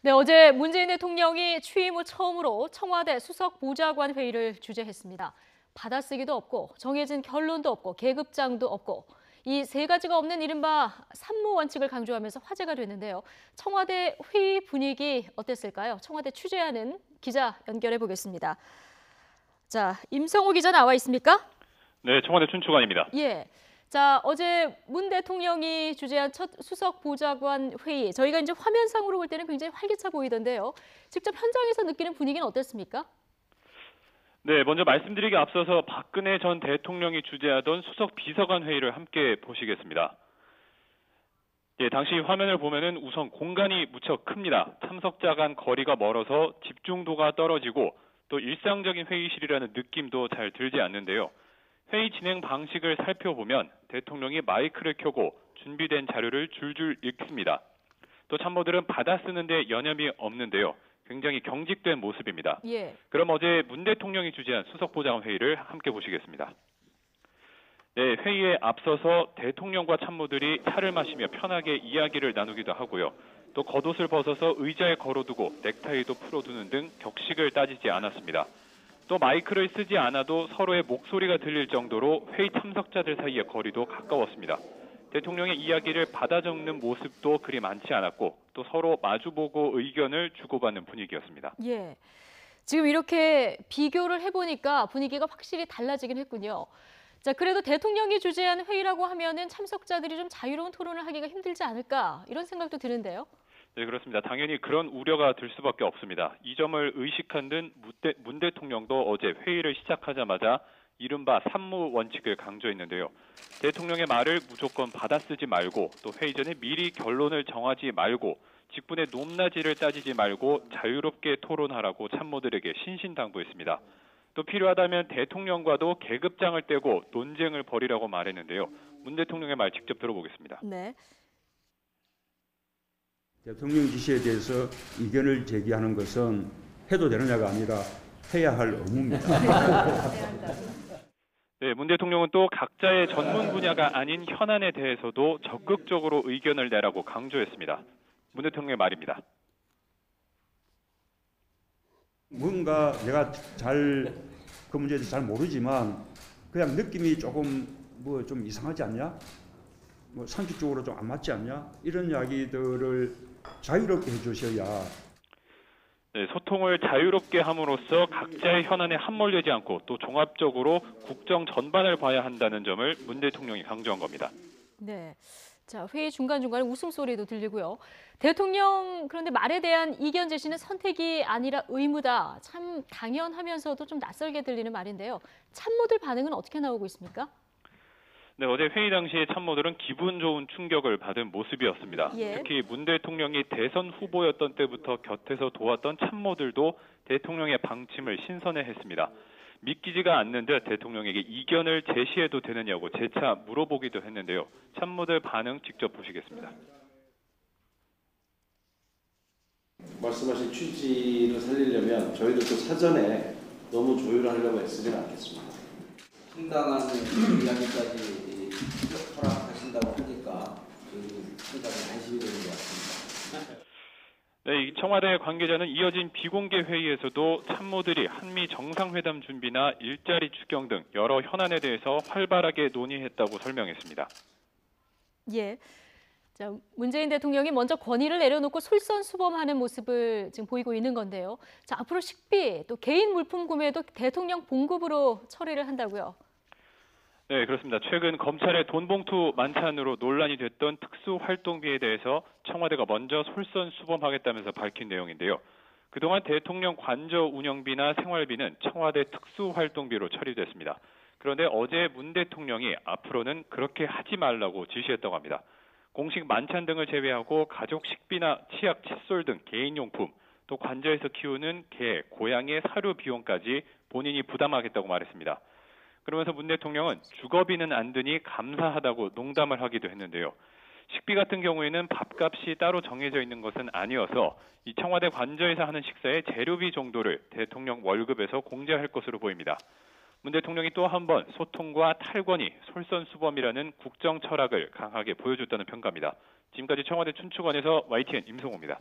네, 어제 문재인 대통령이 취임 후 처음으로 청와대 수석 보좌관 회의를 주재했습니다. 받아쓰기도 없고 정해진 결론도 없고 계급장도 없고 이 세 가지가 없는 이른바 삼무 원칙을 강조하면서 화제가 됐는데요. 청와대 회의 분위기 어땠을까요? 청와대 취재하는 기자 연결해 보겠습니다. 자, 임성호 기자 나와 있습니까? 네, 청와대 춘추관입니다. 예. 자, 어제 문 대통령이 주재한 첫 수석 보좌관 회의, 저희가 이제 화면상으로 볼 때는 굉장히 활기차 보이던데요. 직접 현장에서 느끼는 분위기는 어땠습니까? 네, 먼저 말씀드리기 앞서서 박근혜 전 대통령이 주재하던 수석 비서관 회의를 함께 보시겠습니다. 예, 당시 화면을 보면은 우선 공간이 무척 큽니다. 참석자 간 거리가 멀어서 집중도가 떨어지고 또 일상적인 회의실이라는 느낌도 잘 들지 않는데요. 회의 진행 방식을 살펴보면 대통령이 마이크를 켜고 준비된 자료를 줄줄 읽습니다. 또 참모들은 받아 쓰는데 여념이 없는데요. 굉장히 경직된 모습입니다. 예. 그럼 어제 문 대통령이 주재한 수석보좌관 회의를 함께 보시겠습니다. 네, 회의에 앞서서 대통령과 참모들이 차를 마시며 편하게 이야기를 나누기도 하고요. 또 겉옷을 벗어서 의자에 걸어두고 넥타이도 풀어두는 등 격식을 따지지 않았습니다. 또 마이크를 쓰지 않아도 서로의 목소리가 들릴 정도로 회의 참석자들 사이의 거리도 가까웠습니다. 대통령의 이야기를 받아 적는 모습도 그리 많지 않았고 또 서로 마주보고 의견을 주고받는 분위기였습니다. 예. 지금 이렇게 비교를 해보니까 분위기가 확실히 달라지긴 했군요. 자, 그래도 대통령이 주재한 회의라고 하면은 참석자들이 좀 자유로운 토론을 하기가 힘들지 않을까 이런 생각도 드는데요. 네, 그렇습니다. 당연히 그런 우려가 들 수밖에 없습니다. 이 점을 의식한 듯 문 대통령도 어제 회의를 시작하자마자 이른바 삼무 원칙을 강조했는데요. 대통령의 말을 무조건 받아쓰지 말고 또 회의 전에 미리 결론을 정하지 말고 직분의 높낮이를 따지지 말고 자유롭게 토론하라고 참모들에게 신신당부했습니다. 또 필요하다면 대통령과도 계급장을 떼고 논쟁을 벌이라고 말했는데요. 문 대통령의 말 직접 들어보겠습니다. 네. 대통령 지시에 대해서 의견을 제기하는 것은 해도 되느냐가 아니라 해야 할 의무입니다. 네, 문 대통령은 또 각자의 전문 분야가 아닌 현안에 대해서도 적극적으로 의견을 내라고 강조했습니다. 문 대통령의 말입니다. 뭔가 내가 그 문제에 대해서 잘 모르지만 그냥 느낌이 조금 뭐 좀 이상하지 않냐? 뭐 상식적으로 좀 안 맞지 않냐? 이런 이야기들을 자유롭게 해주셔야. 네, 소통을 자유롭게 함으로써 각자의 현안에 함몰되지 않고 또 종합적으로 국정 전반을 봐야 한다는 점을 문 대통령이 강조한 겁니다. 네. 자, 회의 중간중간에 웃음소리도 들리고요. 대통령 그런데 말에 대한 이견 제시는 선택이 아니라 의무다. 참 당연하면서도 좀 낯설게 들리는 말인데요. 참모들 반응은 어떻게 나오고 있습니까? 네, 어제 회의 당시에 참모들은 기분 좋은 충격을 받은 모습이었습니다. 예. 특히 문 대통령이 대선 후보였던 때부터 곁에서 도왔던 참모들도 대통령의 방침을 신선해했습니다. 믿기지가 않는 듯 대통령에게 이견을 제시해도 되느냐고 재차 물어보기도 했는데요. 참모들 반응 직접 보시겠습니다. 말씀하신 취지를 살리려면 저희들도 사전에 너무 조율하려고 애쓰지는 않겠습니다. 상당한 이야기까지 허락하신다고 하니까 상당히 안심이 되는 것 같습니다. 네, 청와대 관계자는 이어진 비공개 회의에서도 참모들이 한미 정상회담 준비나 일자리 추경 등 여러 현안에 대해서 활발하게 논의했다고 설명했습니다. 예. 자, 문재인 대통령이 먼저 권위를 내려놓고 솔선수범하는 모습을 지금 보이고 있는 건데요. 자, 앞으로 식비 또 개인 물품 구매도 대통령 봉급으로 처리를 한다고요. 네, 그렇습니다. 최근 검찰의 돈봉투 만찬으로 논란이 됐던 특수활동비에 대해서 청와대가 먼저 솔선수범하겠다면서 밝힌 내용인데요. 그동안 대통령 관저 운영비나 생활비는 청와대 특수활동비로 처리됐습니다. 그런데 어제 문 대통령이 앞으로는 그렇게 하지 말라고 지시했다고 합니다. 공식 만찬 등을 제외하고 가족 식비나 치약, 칫솔 등 개인용품, 또 관저에서 키우는 개, 고양이의 사료 비용까지 본인이 부담하겠다고 말했습니다. 그러면서 문 대통령은 주거비는 안 드니 감사하다고 농담을 하기도 했는데요. 식비 같은 경우에는 밥값이 따로 정해져 있는 것은 아니어서 이 청와대 관저에서 하는 식사의 재료비 정도를 대통령 월급에서 공제할 것으로 보입니다. 문 대통령이 또 한 번 소통과 탈권위, 솔선수범이라는 국정 철학을 강하게 보여줬다는 평가입니다. 지금까지 청와대 춘추관에서 YTN 임성호입니다.